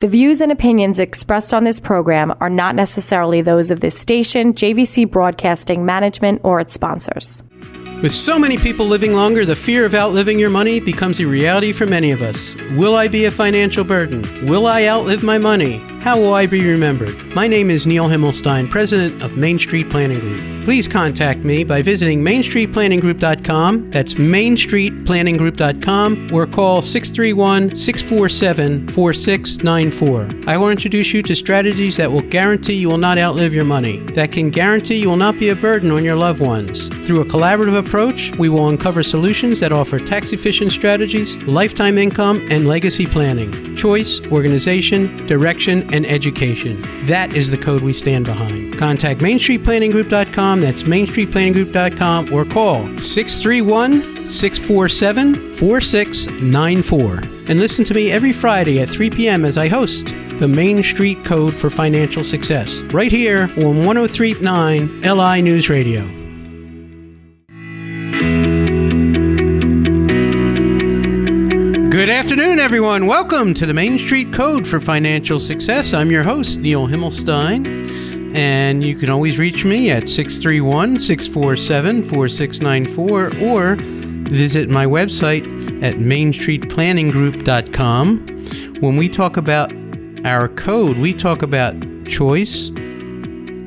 The views and opinions expressed on this program are not necessarily those of this station, JVC Broadcasting Management, or its sponsors. With so many people living longer, the fear of outliving your money becomes a reality for many of us. Will I be a financial burden? Will I outlive my money? How will I be remembered? My name is Neil Himmelstein, president of Main Street Planning Group. Please contact me by visiting mainstreetplanninggroup.com. That's mainstreetplanninggroup.com, or call 631-647-4694. I will introduce you to strategies that will guarantee you will not outlive your money, that can guarantee you will not be a burden on your loved ones. Through a collaborative approach, we will uncover solutions that offer tax-efficient strategies, lifetime income, and legacy planning, choice, organization, direction, and education. That is the code we stand behind. Contact mainstreetplanninggroup.com. That's mainstreetplanninggroup.com, or call 631-647-4694. And listen to me every Friday at 3 p.m. as I host the Main Street Code for Financial Success, right here on 103.9 LI News Radio. Good afternoon, everyone. Welcome to the Main Street Code for Financial Success. I'm your host, Neil Himmelstein, and you can always reach me at 631-647-4694 or visit my website at mainstreetplanninggroup.com. When we talk about our code, we talk about choice,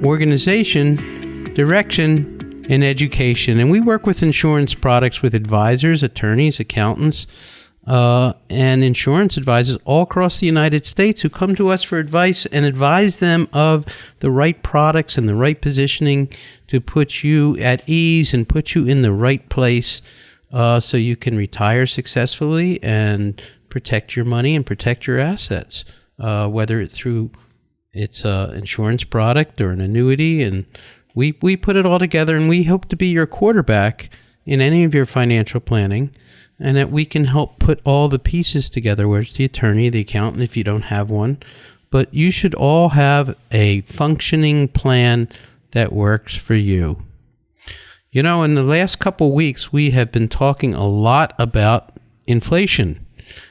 organization, direction, and education. And we work with insurance products with advisors, attorneys, accountants, and insurance advisors all across the United States who come to us for advice and advise them of the right products and the right positioning to put you at ease and put you in the right place so you can retire successfully and protect your money and protect your assets, whether it's through it's an insurance product or an annuity. And we put it all together, and we hope to be your quarterback in any of your financial planning, and that we can help put all the pieces together, where it's the attorney, the accountant, if you don't have one. But you should all have a functioning plan that works for you. You know, in the last couple weeks, we have been talking a lot about inflation,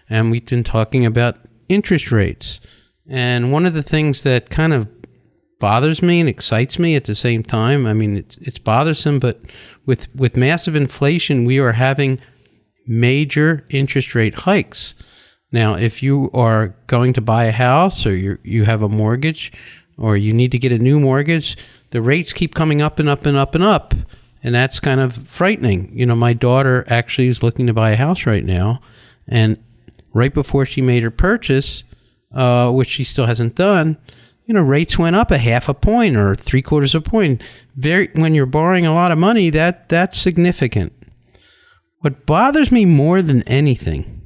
and we've been talking about interest rates. And one of the things that kind of bothers me and excites me at the same time, I mean, it's bothersome, but with massive inflation, we are having major interest rate hikes. Now, if you are going to buy a house, or you have a mortgage, or you need to get a new mortgage, the rates keep coming up and up and up and up. And that's kind of frightening. You know, my daughter actually is looking to buy a house right now. And right before she made her purchase, which she still hasn't done, you know, rates went up 0.5 point or 0.75 point. When you're borrowing a lot of money, that's significant. What bothers me more than anything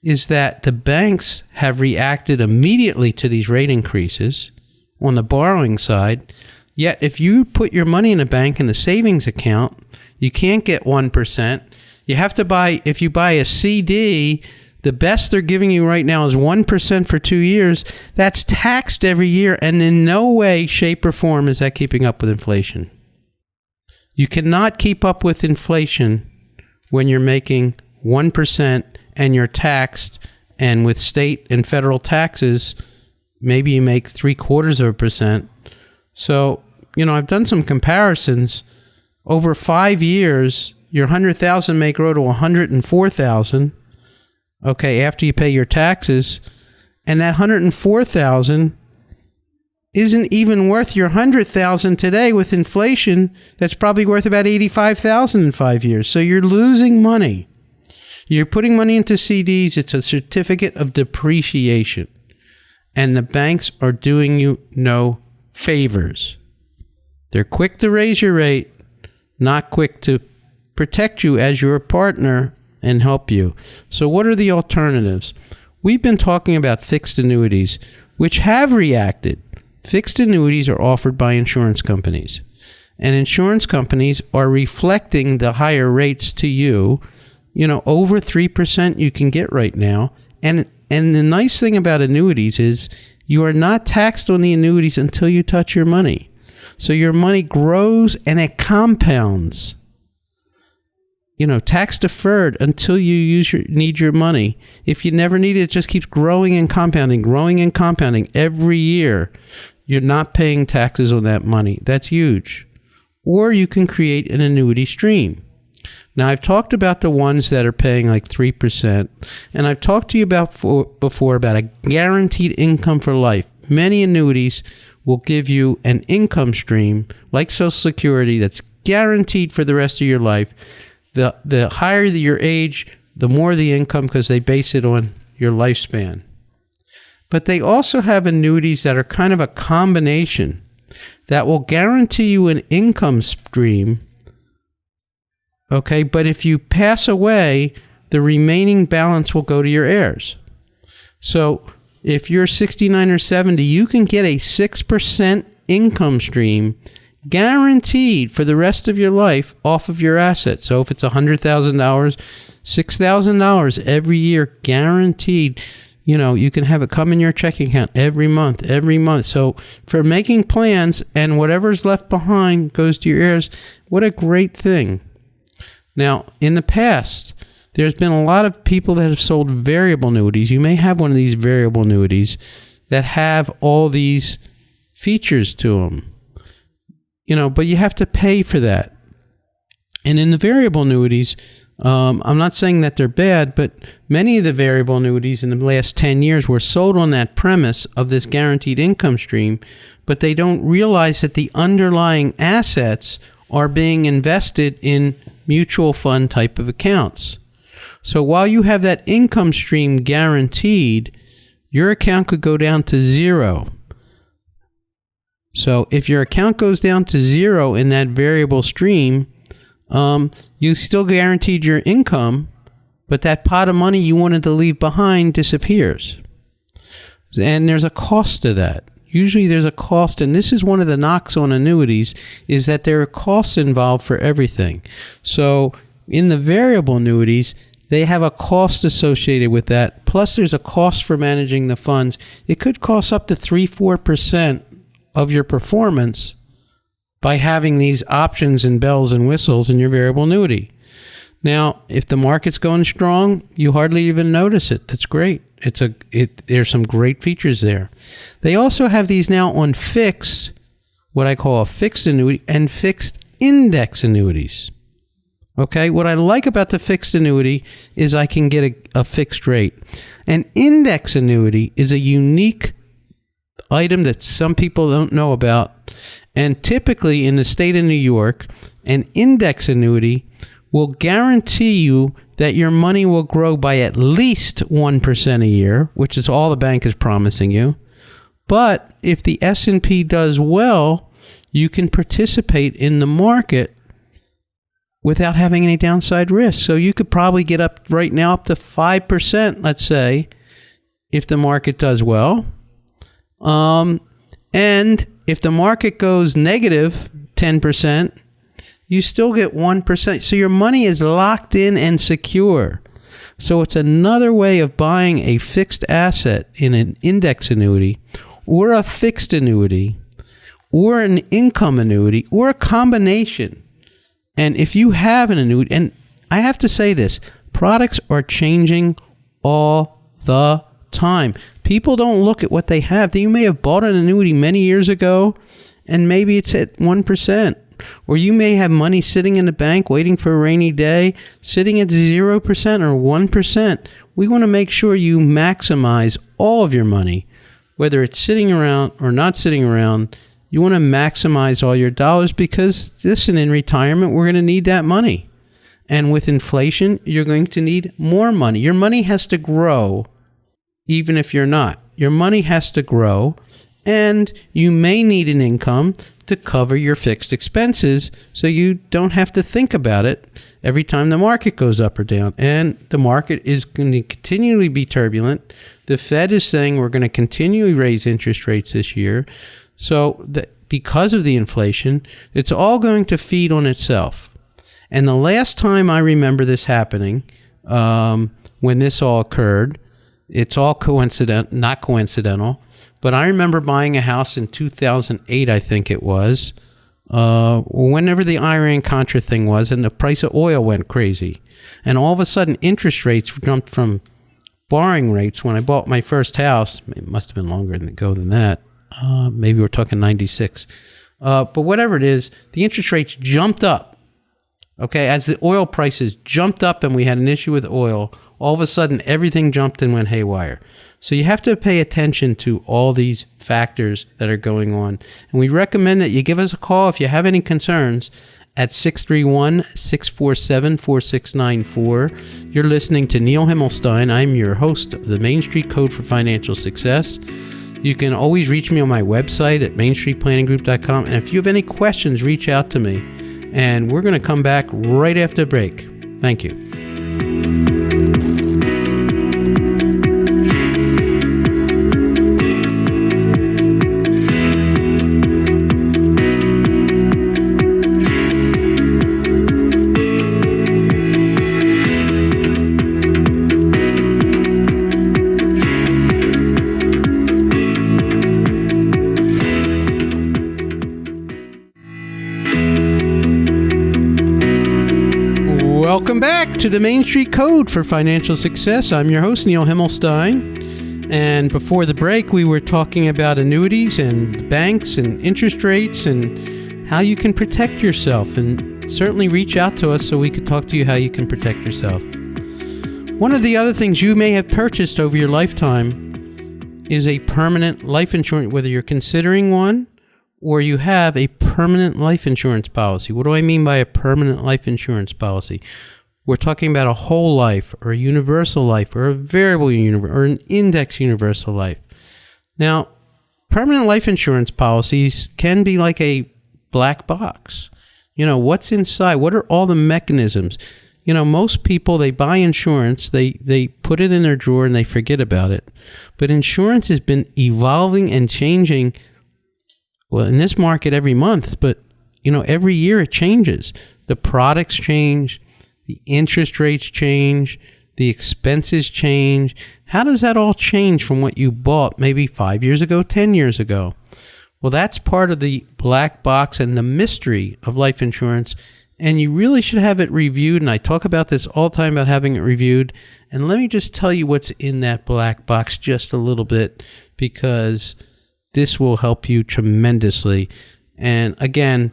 is that the banks have reacted immediately to these rate increases on the borrowing side. Yet if you put your money in a bank in the savings account, you can't get 1%. You have to buy, if you buy a CD, the best they're giving you right now is 1% for 2 years. That's taxed every year, and in no way, shape, or form is that keeping up with inflation. You cannot keep up with inflation when you're making 1% and you're taxed, and with state and federal taxes, maybe you make 0.75%. So, you know, I've done some comparisons. Over 5 years, your $100,000 may grow to $104,000. Okay, after you pay your taxes, and that $104,000 isn't even worth your $100,000 today. With inflation, that's probably worth about $85,000 in 5 years. So you're losing money. You're putting money into CDs. It's a certificate of depreciation. And the banks are doing you no favors. They're quick to raise your rate, not quick to protect you as your partner and help you. So what are the alternatives? We've been talking about fixed annuities, which have reacted. Fixed annuities are offered by insurance companies, and insurance companies are reflecting the higher rates to you. You know, over 3% you can get right now. And the nice thing about annuities is you are not taxed on the annuities until you touch your money. So your money grows and it compounds. tax deferred until you need your money. If you never need it, it just keeps growing and compounding every year. You're not paying taxes on that money. That's huge. Or you can create an annuity stream. Now, I've talked about the ones that are paying like 3%, and I've talked to you before about a guaranteed income for life. Many annuities will give you an income stream like Social Security that's guaranteed for the rest of your life. The higher your age, the more the income, because they base it on your lifespan. But they also have annuities that are kind of a combination that will guarantee you an income stream. Okay, but if you pass away, the remaining balance will go to your heirs. So if you're 69 or 70, you can get a 6% income stream guaranteed for the rest of your life off of your assets. So if it's $100,000, $6,000 every year guaranteed. You can have it come in your checking account every month. So for making plans, and whatever's left behind goes to your heirs, what a great thing. Now, in the past, there's been a lot of people that have sold variable annuities. You may have one of these variable annuities that have all these features to them. But you have to pay for that. And in the variable annuities, I'm not saying that they're bad, but many of the variable annuities in the last 10 years were sold on that premise of this guaranteed income stream, but they don't realize that the underlying assets are being invested in mutual fund type of accounts. So while you have that income stream guaranteed, your account could go down to zero. So if your account goes down to zero in that variable stream, you still guaranteed your income, but that pot of money you wanted to leave behind disappears. And there's a cost to that. Usually there's a cost, and this is one of the knocks on annuities, is that there are costs involved for everything. So in the variable annuities, they have a cost associated with that. Plus there's a cost for managing the funds. It could cost up to 3-4% of your performance by having these options and bells and whistles in your variable annuity. Now, if the market's going strong, you hardly even notice it. That's great. There's some great features there. They also have these now on fixed, what I call a fixed annuity, and fixed index annuities. Okay, what I like about the fixed annuity is I can get a fixed rate. An index annuity is a unique item that some people don't know about. And typically in the state of New York, an index annuity will guarantee you that your money will grow by at least 1% a year, which is all the bank is promising you. But if the S&P does well, you can participate in the market without having any downside risk. So you could probably get up right now up to 5%, let's say, if the market does well. And if the market goes negative 10%, you still get 1%. So your money is locked in and secure. So it's another way of buying a fixed asset in an index annuity or a fixed annuity or an income annuity or a combination. And if you have an annuity, and I have to say this, products are changing all the time. People don't look at what they have. You may have bought an annuity many years ago and maybe it's at 1%. Or you may have money sitting in the bank waiting for a rainy day, sitting at 0% or 1%. We want to make sure you maximize all of your money, whether it's sitting around or not sitting around. You want to maximize all your dollars because, listen, in retirement, we're going to need that money. And with inflation, you're going to need more money. Your money has to grow, even if you're not. Your money has to grow, and you may need an income to cover your fixed expenses so you don't have to think about it every time the market goes up or down. And the market is going to continually be turbulent. The Fed is saying we're going to continually raise interest rates this year. So because of the inflation, it's all going to feed on itself. And the last time I remember this happening, when this all occurred, it's all not coincidental, but I remember buying a house in 2008, I think it was, whenever the Iran-Contra thing was, and the price of oil went crazy. And all of a sudden, interest rates jumped from borrowing rates. When I bought my first house, it must have been longer ago than that. Maybe we're talking 96. But whatever it is, the interest rates jumped up. Okay, as the oil prices jumped up and we had an issue with oil, all of a sudden everything jumped and went haywire. So you have to pay attention to all these factors that are going on. And we recommend that you give us a call if you have any concerns at 631-647-4694. You're listening to Neil Himmelstein. I'm your host of the Main Street Code for Financial Success. You can always reach me on my website at mainstreetplanninggroup.com. And if you have any questions, reach out to me. And we're going to come back right after the break. Thank you. Welcome back to the Main Street Code for Financial Success. I'm your host, Neil Himmelstein. And before the break, we were talking about annuities and banks and interest rates and how you can protect yourself. And certainly reach out to us so we could talk to you how you can protect yourself. One of the other things you may have purchased over your lifetime is a permanent life insurance, whether you're considering one or you have a permanent life insurance policy. What do I mean by a permanent life insurance policy? We're talking about a whole life or a universal life or a variable or an index universal life. Now, permanent life insurance policies can be like a black box. You know, what's inside? What are all the mechanisms? You know, most people, they buy insurance, they put it in their drawer and they forget about it. But insurance has been evolving and changing, well, in this market every month, but, you know, every year it changes. The products change, the interest rates change, the expenses change. How does that all change from what you bought maybe 5 years ago, 10 years ago? Well, that's part of the black box and the mystery of life insurance, and you really should have it reviewed, and I talk about this all the time about having it reviewed. And let me just tell you what's in that black box just a little bit, because this will help you tremendously. And again,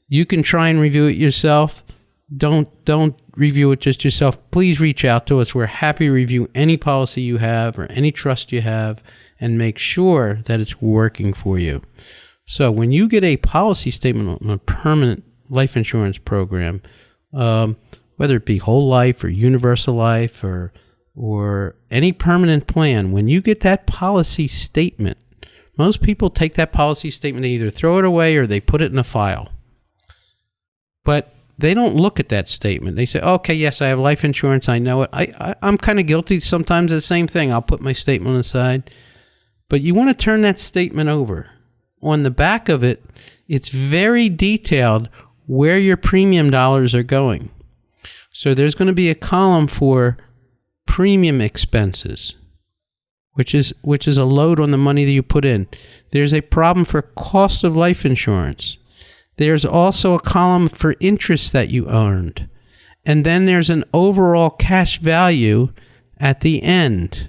you can try and review it yourself. Don't review it just yourself. Please reach out to us. We're happy to review any policy you have or any trust you have and make sure that it's working for you. So when you get a policy statement on a permanent life insurance program, whether it be whole life or universal life or any permanent plan, when you get that policy statement, most people take that policy statement, they either throw it away or they put it in a file. But they don't look at that statement. They say, okay, yes, I have life insurance. I know it. I'm kind of guilty sometimes of the same thing. I'll put my statement aside. But you want to turn that statement over. On the back of it, it's very detailed where your premium dollars are going. So there's going to be a column for premium expenses, which is a load on the money that you put in. There's a problem for cost of life insurance. There's also a column for interest that you earned. And then there's an overall cash value at the end.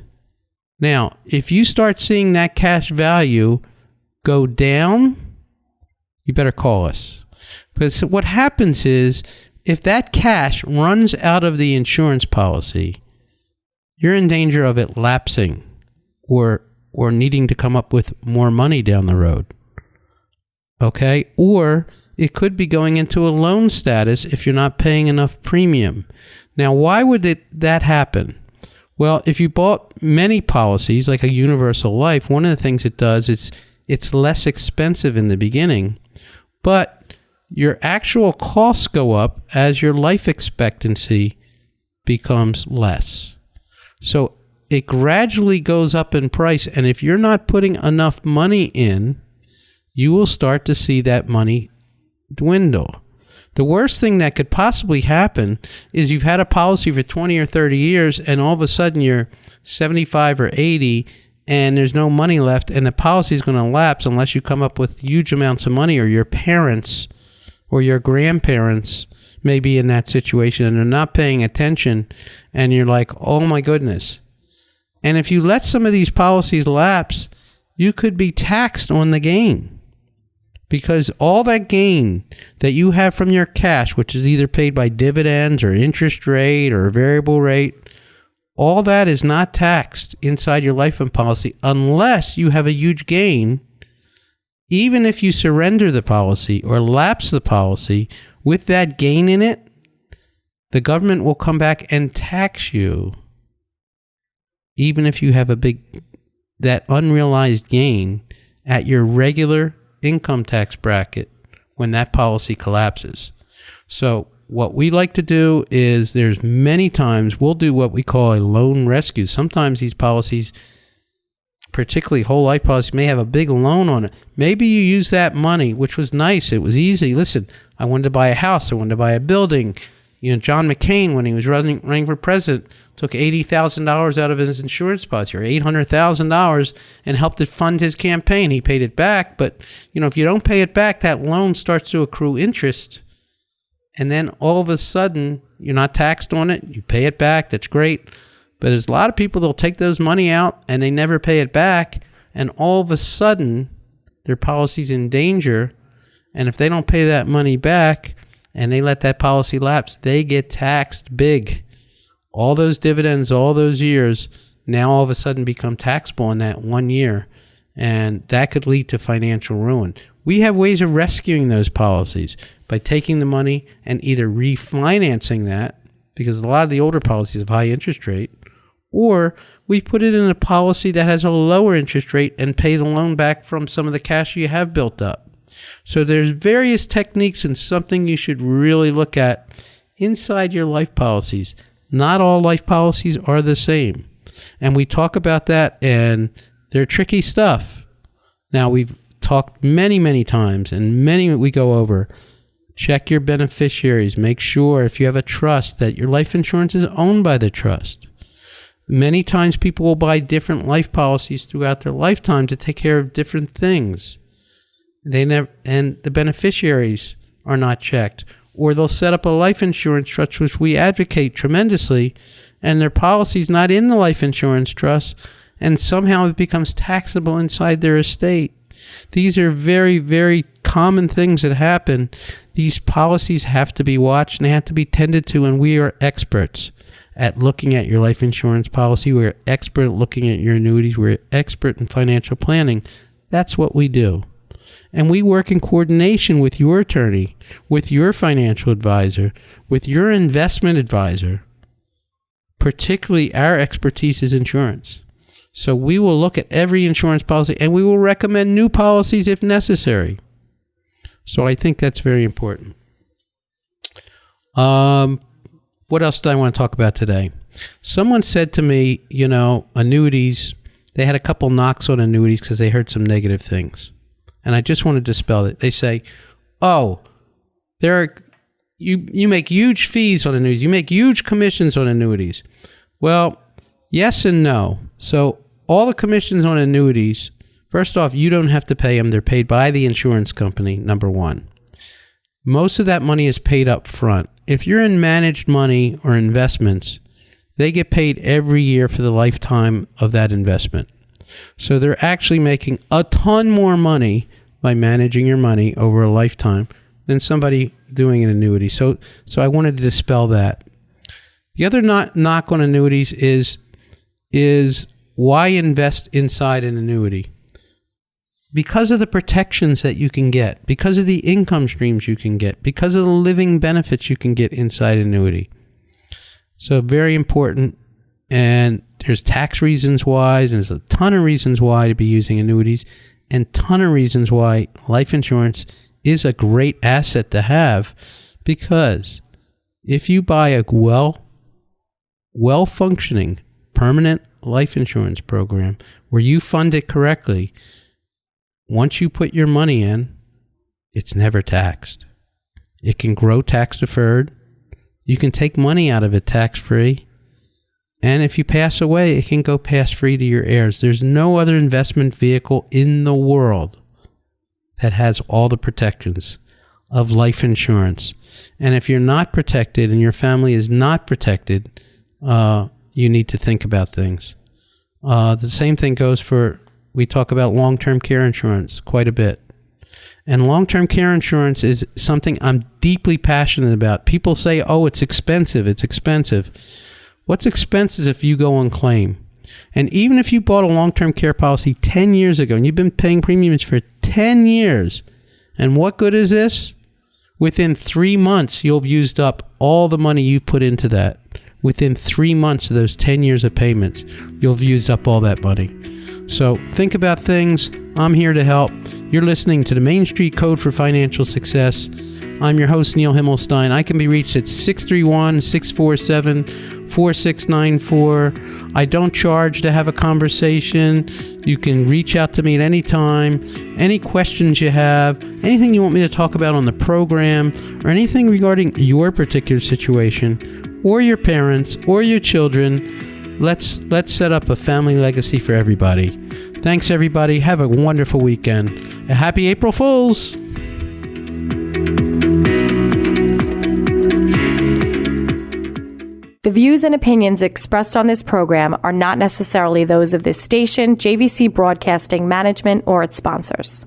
Now, if you start seeing that cash value go down, you better call us. Because what happens is, if that cash runs out of the insurance policy, you're in danger of it lapsing or needing to come up with more money down the road. Okay? Or it could be going into a loan status if you're not paying enough premium. Now, why would that happen? Well, if you bought many policies, like a universal life, one of the things it does is it's less expensive in the beginning, but your actual costs go up as your life expectancy becomes less. So it gradually goes up in price, and if you're not putting enough money in, you will start to see that money dwindle. The worst thing that could possibly happen is you've had a policy for 20 or 30 years, and all of a sudden you're 75 or 80, and there's no money left, and the policy is going to lapse unless you come up with huge amounts of money or your parents or your grandparents may be in that situation and they're not paying attention, and you're like, oh my goodness. And if you let some of these policies lapse, you could be taxed on the gain, because all that gain that you have from your cash, which is either paid by dividends or interest rate or variable rate, all that is not taxed inside your life fund policy unless you have a huge gain. Even if you surrender the policy or lapse the policy with that gain in it, the government will come back and tax you, even if you have that unrealized gain at your regular income tax bracket when that policy collapses. So what we like to do is, there's many times we'll do what we call a loan rescue. Sometimes these policies, particularly whole life policies, may have a big loan on it. Maybe you use that money, which was nice. It was easy. Listen, I wanted to buy a house. I wanted to buy a building. John McCain, when he was running for president, took $80,000 out of his insurance policy, or $800,000, and helped it fund his campaign. He paid it back, but if you don't pay it back, that loan starts to accrue interest. And then all of a sudden, you're not taxed on it. You pay it back. That's great. But there's a lot of people, they'll take those money out and they never pay it back. And all of a sudden, their policy's in danger. And if they don't pay that money back and they let that policy lapse, they get taxed big. All those dividends, all those years, now all of a sudden become taxable in that 1 year. And that could lead to financial ruin. We have ways of rescuing those policies by taking the money and either refinancing that, because a lot of the older policies have high interest rate, or we put it in a policy that has a lower interest rate and pay the loan back from some of the cash you have built up. So there's various techniques, and something you should really look at inside your life policies. Not all life policies are the same. And we talk about that, and they're tricky stuff. Now, we've talked many times, and many we go over. Check your beneficiaries. Make sure, if you have a trust, that your life insurance is owned by the trust. Many times people will buy different life policies throughout their lifetime to take care of different things. And the beneficiaries are not checked. Or they'll set up a life insurance trust, which we advocate tremendously, and their policy's not in the life insurance trust, and somehow it becomes taxable inside their estate. These are very, very common things that happen. These policies have to be watched and they have to be tended to, and we are experts at looking at your life insurance policy. We're expert at looking at your annuities. We're expert in financial planning. That's what we do. And we work in coordination with your attorney, with your financial advisor, with your investment advisor. Particularly, our expertise is insurance. So we will look at every insurance policy, and we will recommend new policies if necessary. So I think that's very important. What else do I want to talk about today? Someone said to me, annuities, they had a couple knocks on annuities because they heard some negative things. And I just want to dispel it. They say, you make huge fees on annuities. You make huge commissions on annuities. Well, yes and no. So all the commissions on annuities, first off, you don't have to pay them. They're paid by the insurance company, number one. Most of that money is paid up front. If you're in managed money or investments, they get paid every year for the lifetime of that investment. So they're actually making a ton more money by managing your money over a lifetime than somebody doing an annuity. So I wanted to dispel that. The other knock on annuities is why invest inside an annuity? Because of the protections that you can get, because of the income streams you can get, because of the living benefits you can get inside an annuity. So very important. And there's tax reasons why, and there's a ton of reasons why to be using annuities, and ton of reasons why life insurance is a great asset to have, because if you buy a well-functioning permanent life insurance program where you fund it correctly, once you put your money in, it's never taxed. It can grow tax deferred. You can take money out of it tax free. And if you pass away, it can go pass free to your heirs. There's no other investment vehicle in the world that has all the protections. of life insurance. And if you're not protected and your family is not protected, you need to think about things. The same thing goes for, we talk about long-term care insurance quite a bit. And long-term care insurance is something I'm deeply passionate about. People say, oh, it's expensive. It's expensive. What's expensive if you go on claim? And even if you bought a long-term care policy 10 years ago and you've been paying premiums for 10 years, and what good is this? Within 3 months, you'll have used up all the money you put into that. Within 3 months of those 10 years of payments, you'll have used up all that money. So think about things. I'm here to help. You're listening to the Main Street Code for Financial Success. I'm your host, Neil Himmelstein. I can be reached at 631-647-4694. I don't charge to have a conversation. You can reach out to me at any time. Any questions you have, anything you want me to talk about on the program, or anything regarding your particular situation, or your parents, or your children, let's set up a family legacy for everybody. Thanks, everybody. Have a wonderful weekend. A happy April Fools! The views and opinions expressed on this program are not necessarily those of this station, JVC Broadcasting Management, or its sponsors.